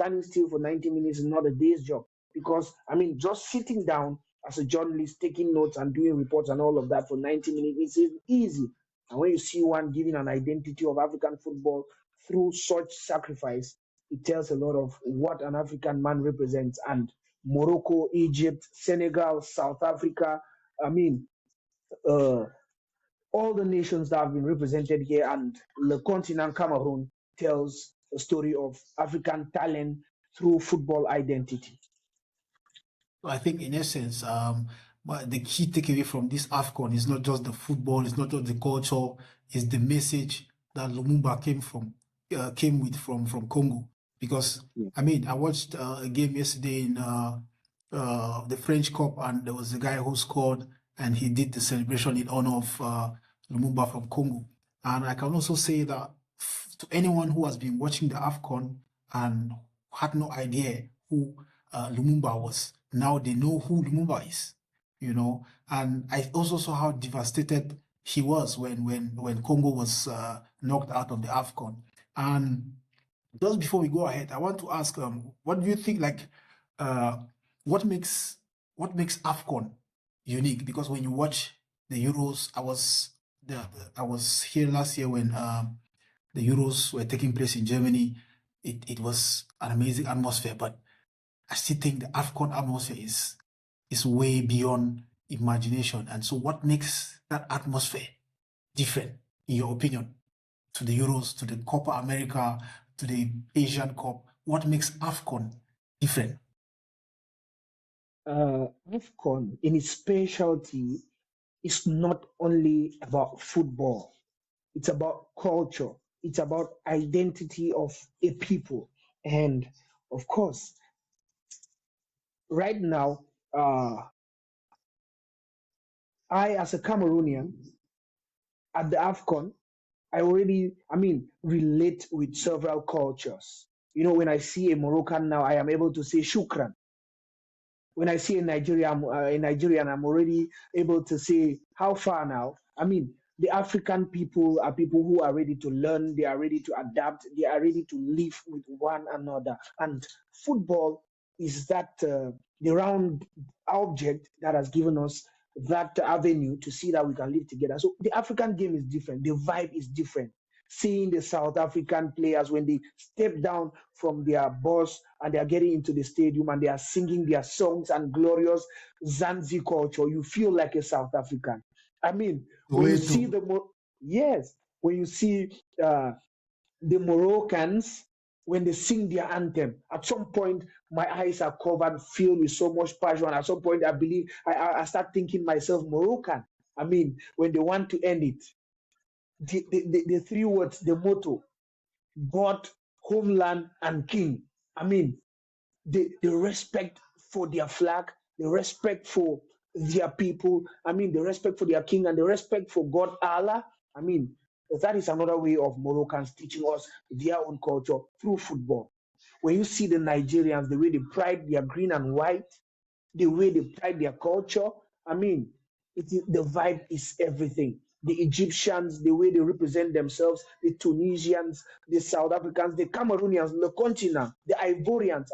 standing still for 90 minutes is not a day's job. Because, I mean, just sitting down as a journalist, taking notes and doing reports and all of that for 90 minutes is easy. And when you see one giving an identity of African football through such sacrifice, it tells a lot of what an African man represents. And Morocco, Egypt, Senegal, South Africa, I mean, uh, all the nations that have been represented here, and the continent Cameroon tells the story of African talent through football identity. I think in essence, but the key takeaway from this AFCON is not just the football, it's not just the culture, it's the message that Lumumba came with from Congo. Because I mean, I watched a game yesterday in the French Cup, and there was a guy who scored, and he did the celebration in honor of Lumumba from Congo. And I can also say that to anyone who has been watching the AFCON and had no idea who Lumumba was, now they know who Lumumba is, you know. And I also saw how devastated he was when Congo was knocked out of the AFCON. And just before we go ahead, I want to ask, what do you think, like, what makes AFCON unique? Because when you watch the Euros, I was here last year when the Euros were taking place in Germany. It was an amazing atmosphere, but I still think the AFCON atmosphere is way beyond imagination. And so what makes that atmosphere different, in your opinion, to the Euros, to the Copa America, to the Asian Cup? What makes AFCON different? AFCON, in its specialty, is not only about football. It's about culture. It's about identity of a people. And of course, right now, I, as a Cameroonian, at the AFCON, relate with several cultures. You know, when I see a Moroccan now, I am able to say shukran. When I see a Nigerian, I'm already able to say how far now. I mean, the African people are people who are ready to learn, they are ready to adapt, they are ready to live with one another. And football is that the round object that has given us that avenue to see that we can live together. So the African game is different, the vibe is different. Seeing the South African players when they step down from their bus and they are getting into the stadium and they are singing their songs and glorious Zanzi culture, you feel like a South African. I mean, when you see when you see the Moroccans, when they sing their anthem, at some point my eyes are covered, filled with so much passion. At some point, I believe I start thinking myself Moroccan. I mean, when they want to end it, the three words, the motto, God, homeland, and king. I mean, the respect for their flag, the respect for their people, I mean, the respect for their king, and the respect for God, Allah. I mean, that is another way of Moroccans teaching us their own culture through football. When you see the Nigerians, the way they pride their green and white, the way they pride their culture, I mean, the vibe is everything. The Egyptians, the way they represent themselves, the Tunisians, the South Africans, the Cameroonians, the continent, the Ivorians.